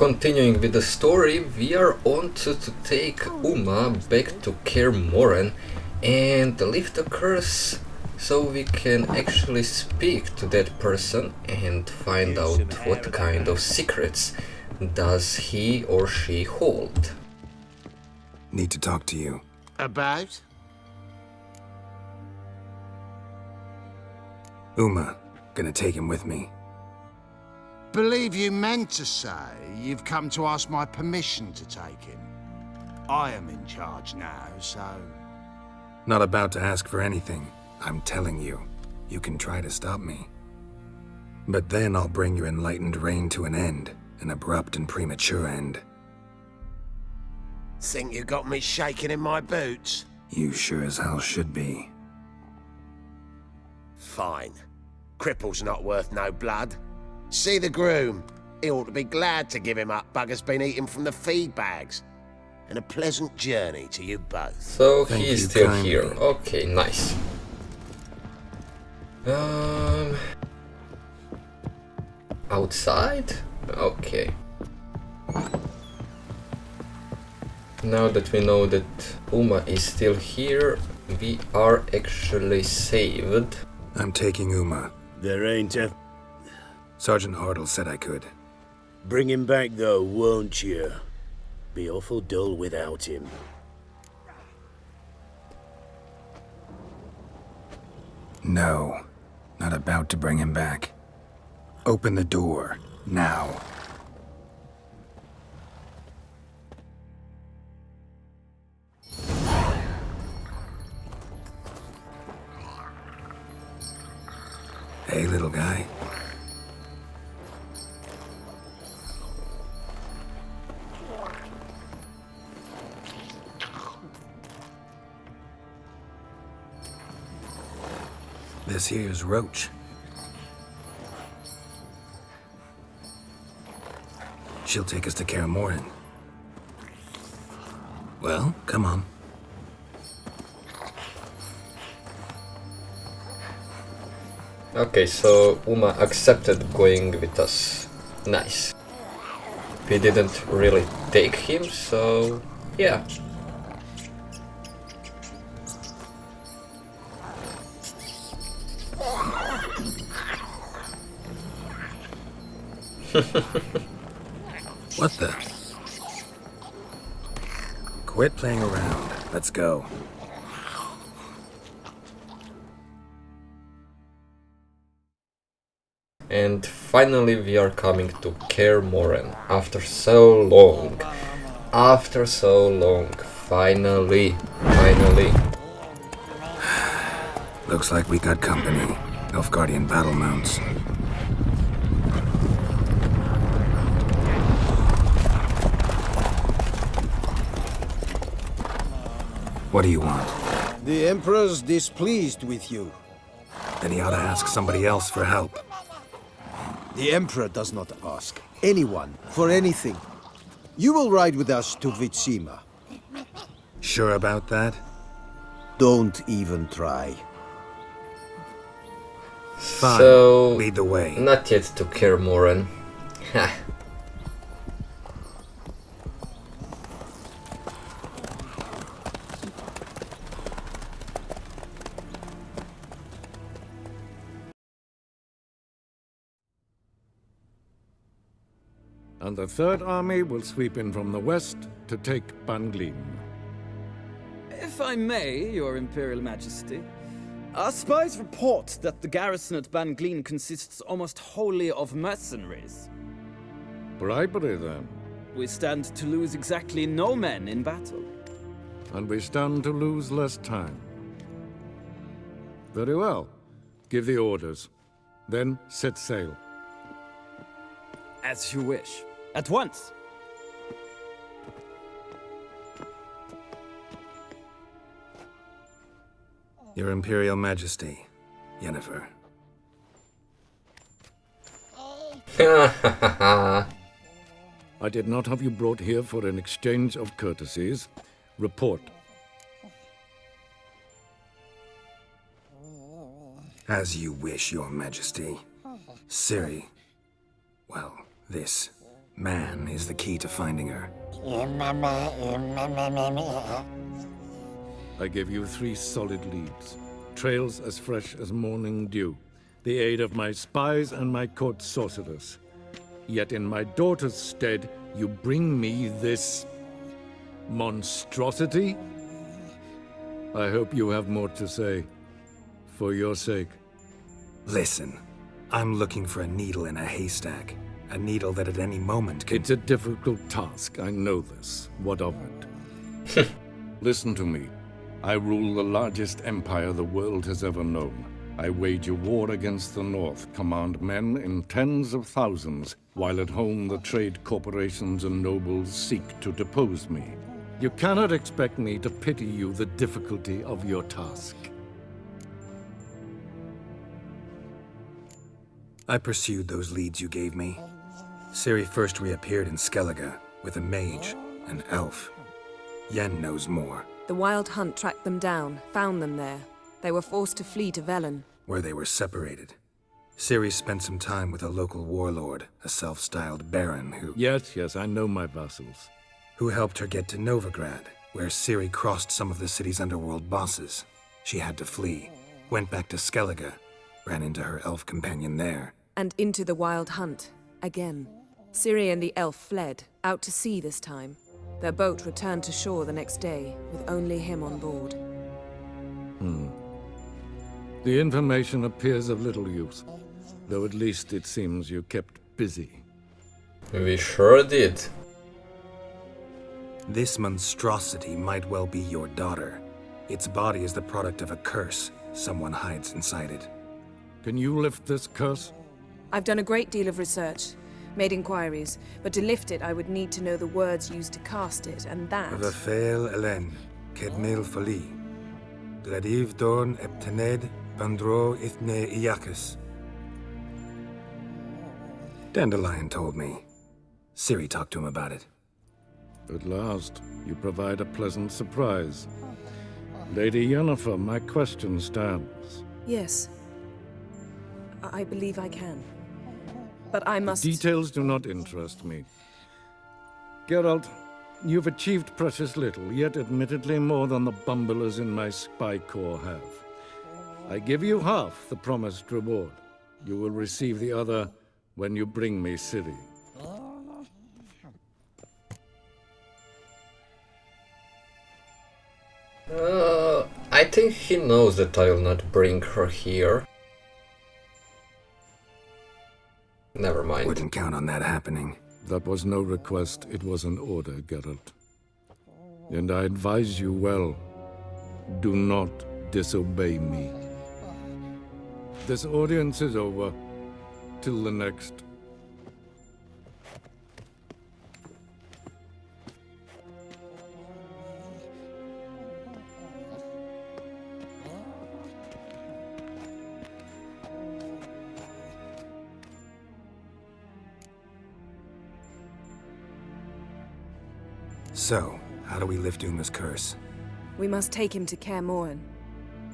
continuing with the story, we are on to take Uma back to Kaer Morhen and lift the curse so we can actually speak to that person and find out what kind of secrets does he or she hold. Need to talk to you. About? Uma, gonna take him with me. Believe you meant to say you've come to ask my permission to take him. I am in charge now, so... Not about to ask for anything. I'm telling you, you can try to stop me. But then I'll bring your enlightened reign to an end, an abrupt and premature end. Think you got me shaking in my boots? You sure as hell should be. Fine. Cripple's not worth no blood. See the groom. He ought to be glad to give him up. Bugger's been eating from the feed bags. And a pleasant journey to you both. So Thank he's you still kindly. here. Okay, nice. Outside? Okay. Now that we know that Uma is still here, we are actually saved. I'm taking Uma. There ain't a... Sergeant Hartle said I could. Bring him back though, won't you? Be awful dull without him. No, not about to bring him back. Open the door, now. Hey, little guy. This here's Roach. She'll take us to Kaer Morhen. Well, come on. Okay, so Uma accepted going with us. Nice. We didn't really take him, so yeah. What the? Quit playing around. Let's go. And finally we are coming to Kaer Morhen after so long. After so long. Finally. Looks like we got company. Nilfgaardian battle mounts. What do you want? The Emperor's displeased with you. Then he ought to ask somebody else for help. The Emperor does not ask anyone for anything. You will ride with us to Vitsima. Sure about that? Don't even try. Fine. So Lead the way. not yet to Kaer Morhen. Ha. And the Third Army will sweep in from the west to take Banglin. If I may, Your Imperial Majesty, our spies report that the garrison at Banglin consists almost wholly of mercenaries. Bribery, then. We stand to lose exactly no men in battle. And we stand to lose less time. Very well. Give the orders. Then set sail. As you wish. At once! Your Imperial Majesty, Yennefer. I did not have you brought here for an exchange of courtesies. Report. As you wish, Your Majesty. Ciri. Well, this Man is the key to finding her. I give you 3 solid leads. Trails as fresh as morning dew. The aid of my spies and my court sorcerers. Yet in my daughter's stead, you bring me this monstrosity? I hope you have more to say. For your sake. Listen, I'm looking for a needle in a haystack. A needle that at any moment can... It's a difficult task, I know this. What of it? Listen to me. I rule the largest empire the world has ever known. I wage a war against the North, command men in tens of thousands, while at home the trade corporations and nobles seek to depose me. You cannot expect me to pity you the difficulty of your task. I pursued those leads you gave me. Ciri first reappeared in Skellige with a mage, an elf. Yen knows more. The Wild Hunt tracked them down, found them there. They were forced to flee to Velen. Where they were separated. Ciri spent some time with a local warlord, a self-styled baron who... Yes, I know my vassals. Who helped her get to Novigrad, where Ciri crossed some of the city's underworld bosses. She had to flee, went back to Skellige, ran into her elf companion there. And into the Wild Hunt, again. Ciri and the elf fled, out to sea this time. Their boat returned to shore the next day, with only him on board. The information appears of little use, though at least it seems you kept busy. We sure did. This monstrosity might well be your daughter. Its body is the product of a curse someone hides inside it. Can you lift this curse? I've done a great deal of research, made inquiries, but to lift it I would need to know the words used to cast it, and that... Vafael Elen, Kedmil Fali. Gladiv Dorn Eptened Bandro Ithne Iakis. Dandelion told me. Ciri talked to him about it. At last, you provide a pleasant surprise. Lady Yennefer, my question stands. Yes. I believe I can. But I must... Details do not interest me. Geralt, you've achieved precious little, yet admittedly more than the bumblers in my spy corps have. I give you half the promised reward. You will receive the other when you bring me Ciri. I think he knows that I'll not bring her here. Never mind. Wouldn't count on that happening. That was no request, it was an order, Geralt. And I advise you well, do not disobey me. This audience is over. Till the next. So, how do we lift Uma's curse? We must take him to Kaer Morhen.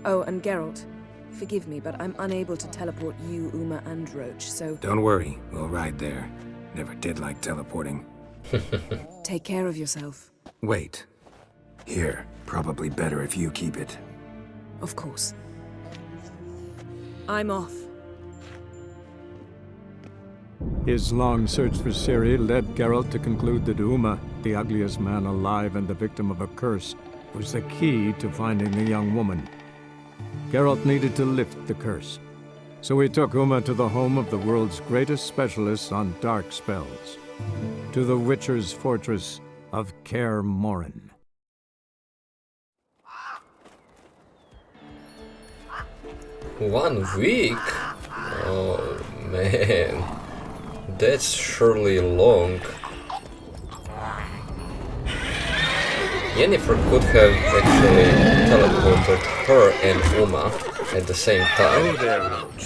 Oh, and Geralt, forgive me, but I'm unable to teleport you, Uma, and Roach, so... Don't worry, we'll ride there. Never did like teleporting. Take care of yourself. Wait. Here, probably better if you keep it. Of course. I'm off. His long search for Ciri led Geralt to conclude that Uma, the ugliest man alive and the victim of a curse, was the key to finding the young woman. Geralt needed to lift the curse, so he took Uma to the home of the world's greatest specialists on dark spells, to the Witcher's fortress of Kaer Morhen. 1 week? Oh man, that's surely long. Yennefer could have actually teleported her and Uma at the same time. Oh there, Roach.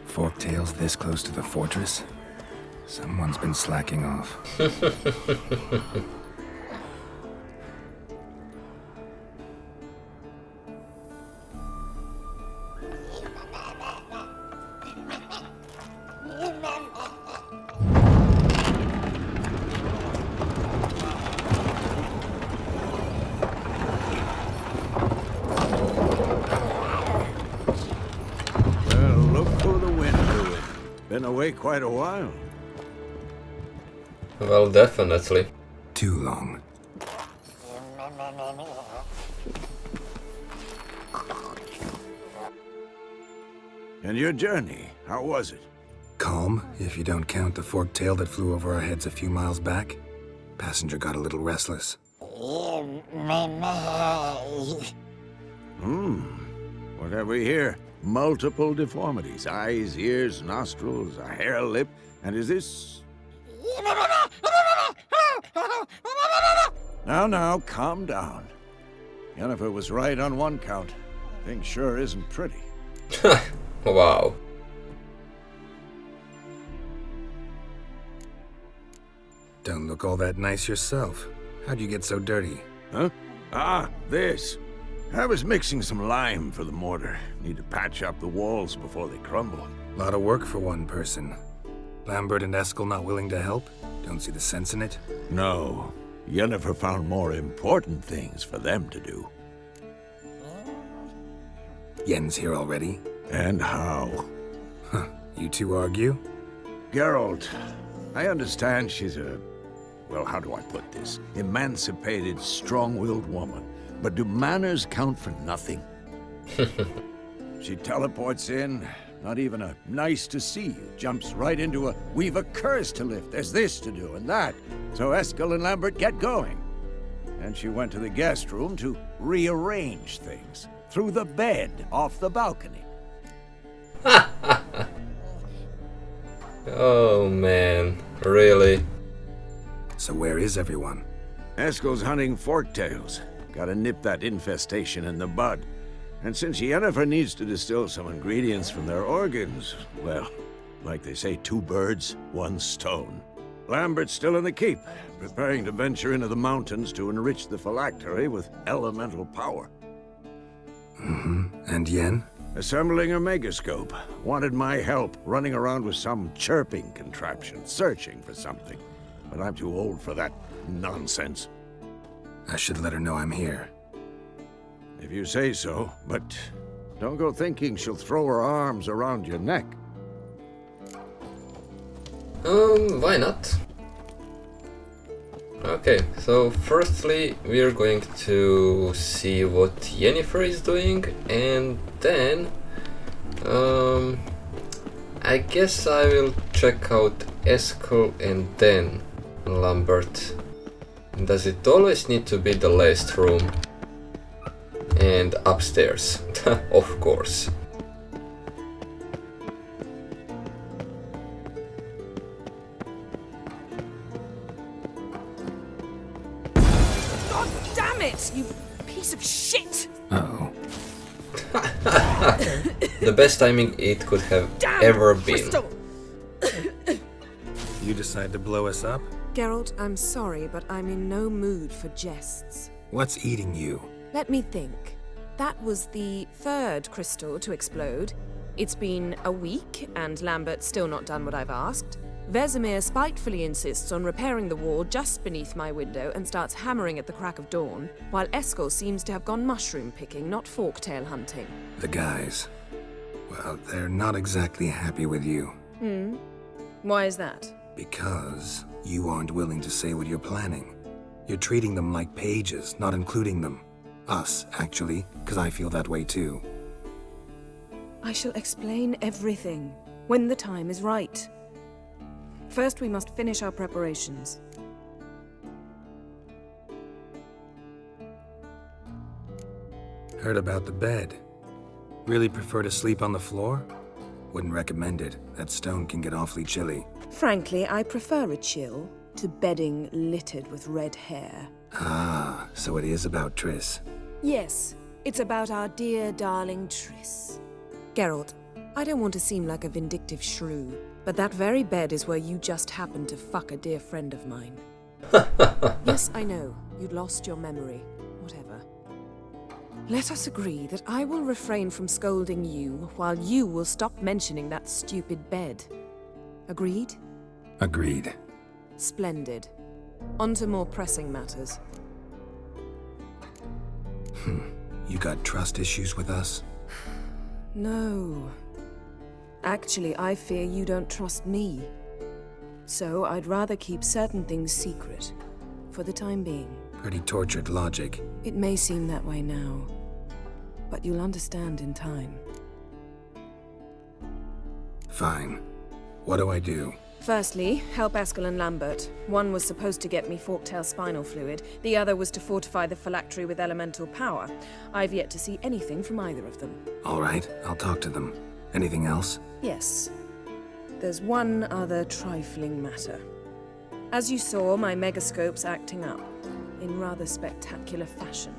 Forktails this close to the fortress? Someone's been slacking off. away quite a while. Well, definitely. Too long. And your journey, how was it? Calm, if you don't count the forked tail that flew over our heads a few miles back. Passenger got a little restless. What have we here? Multiple deformities. Eyes, ears, nostrils, a hair lip. And is this... Now, calm down. Yennefer was right on one count. Thing sure isn't pretty. Wow. Don't look all that nice yourself. How'd you get so dirty? Huh? Ah, this. I was mixing some lime for the mortar. Need to patch up the walls before they crumble. Lot of work for one person. Lambert and Eskel not willing to help? Don't see the sense in it? No. Yennefer found more important things for them to do. Yen's here already? And how? Huh. You two argue? Geralt, I understand she's a... well, how do I put this? Emancipated, strong-willed woman. But do manners count for nothing? She teleports in, not even a nice to see you, jumps right into a we've a curse to lift, there's this to do and that. So Eskel and Lambert get going. And she went to the guest room to rearrange things. Through the bed, off the balcony. Oh man, really? So where is everyone? Eskel's hunting forktails. Gotta nip that infestation in the bud. And since Yennefer needs to distill some ingredients from their organs, well, like they say, 2 birds, 1 stone. Lambert's still in the keep, preparing to venture into the mountains to enrich the phylactery with elemental power. And Yen? Assembling a megascope. Wanted my help running around with some chirping contraption, searching for something. But I'm too old for that nonsense. I should let her know I'm here. If you say so, but don't go thinking she'll throw her arms around your neck. Why not? Okay, so firstly we're going to see what Yennefer is doing, and then I guess I will check out Eskel and then Lambert. Does it always need to be the last room? And upstairs, of course. God damn it, you piece of shit! Uh-oh. The best timing it could have ever been. Crystal! You decide to blow us up? Geralt, I'm sorry, but I'm in no mood for jests. What's eating you? Let me think. That was the 3rd crystal to explode. It's been a week, and Lambert's still not done what I've asked. Vesemir spitefully insists on repairing the wall just beneath my window and starts hammering at the crack of dawn, while Eskel seems to have gone mushroom picking, not forktail hunting. The guys. Well, they're not exactly happy with you. Why is that? Because you aren't willing to say what you're planning. You're treating them like pages, not including them. Us, actually, because I feel that way too. I shall explain everything when the time is right. First, we must finish our preparations. Heard about the bed. Really prefer to sleep on the floor? Wouldn't recommend it. That stone can get awfully chilly. Frankly, I prefer a chill to bedding littered with red hair. Ah, so it is about Triss. Yes, it's about our dear darling Triss. Geralt, I don't want to seem like a vindictive shrew, but that very bed is where you just happened to fuck a dear friend of mine. Yes, I know, you'd lost your memory. Whatever. Let us agree that I will refrain from scolding you, while you will stop mentioning that stupid bed. Agreed? Agreed. Splendid. On to more pressing matters. You got trust issues with us? No. Actually, I fear you don't trust me. So I'd rather keep certain things secret, for the time being. Pretty tortured logic. It may seem that way now, but you'll understand in time. Fine. What do I do? Firstly, help Eskel and Lambert. One was supposed to get me forktail spinal fluid, the other was to fortify the phylactery with elemental power. I've yet to see anything from either of them. All right, I'll talk to them. Anything else? Yes. There's one other trifling matter. As you saw, my megascope's acting up, in rather spectacular fashion.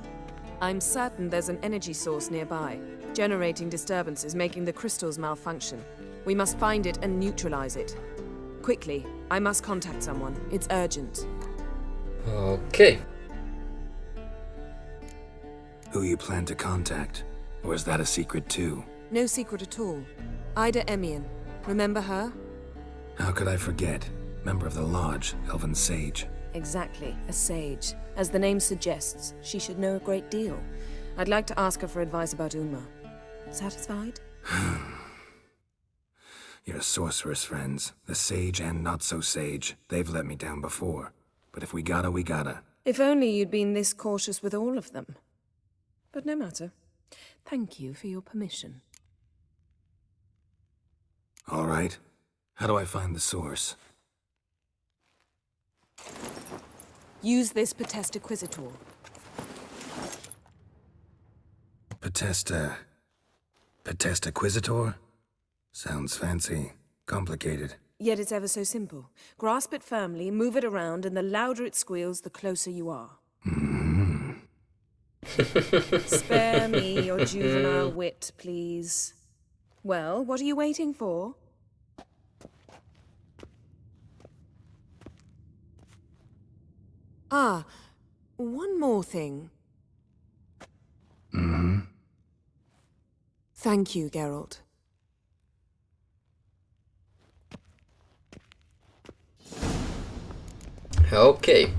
I'm certain there's an energy source nearby, generating disturbances, making the crystals malfunction. We must find it and neutralize it. Quickly, I must contact someone. It's urgent. Okay. Who you plan to contact? Or is that a secret too? No secret at all. Ida Emian. Remember her? How could I forget? Member of the Lodge, Elven Sage. Exactly, a sage. As the name suggests, she should know a great deal. I'd like to ask her for advice about Uma. Satisfied? Your sorceress friends, the sage and not-so-sage, they've let me down before. But if we gotta, we gotta. If only you'd been this cautious with all of them. But no matter. Thank you for your permission. All right. How do I find the source? Use this Potestaquizitor. Potestaquizitor? Sounds fancy. Complicated. Yet it's ever so simple. Grasp it firmly, move it around, and the louder it squeals, the closer you are. Spare me your juvenile wit, please. Well, what are you waiting for? Ah, one more thing. Thank you, Geralt. Okay.